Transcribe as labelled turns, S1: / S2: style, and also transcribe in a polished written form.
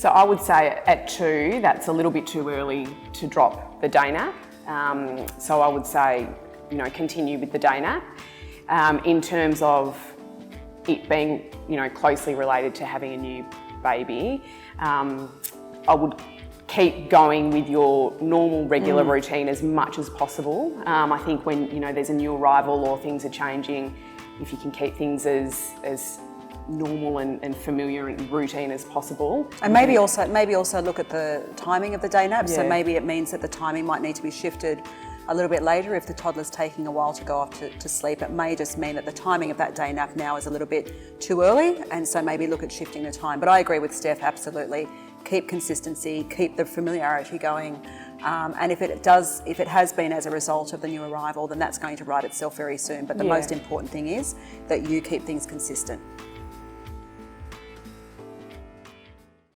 S1: So I would say at 2, that's a little bit too early to drop the day nap. So I would say, continue with the day nap. In terms of it being, closely related to having a new baby, I would keep going with your normal, regular routine as much as possible. I think when, there's a new arrival or things are changing, if you can keep things as normal and familiar and routine as possible.
S2: And maybe also look at the timing of the day nap.
S1: Yeah.
S2: So maybe it means that the timing might need to be shifted a little bit later. If the toddler's taking a while to go off to sleep, it may just mean that the timing of that day nap now is a little bit too early, and so maybe look at shifting the time. But I agree with Steph, absolutely. Keep consistency, keep the familiarity going. And if it has been as a result of the new arrival, then that's going to right itself very soon. But the most important thing is that you keep things consistent.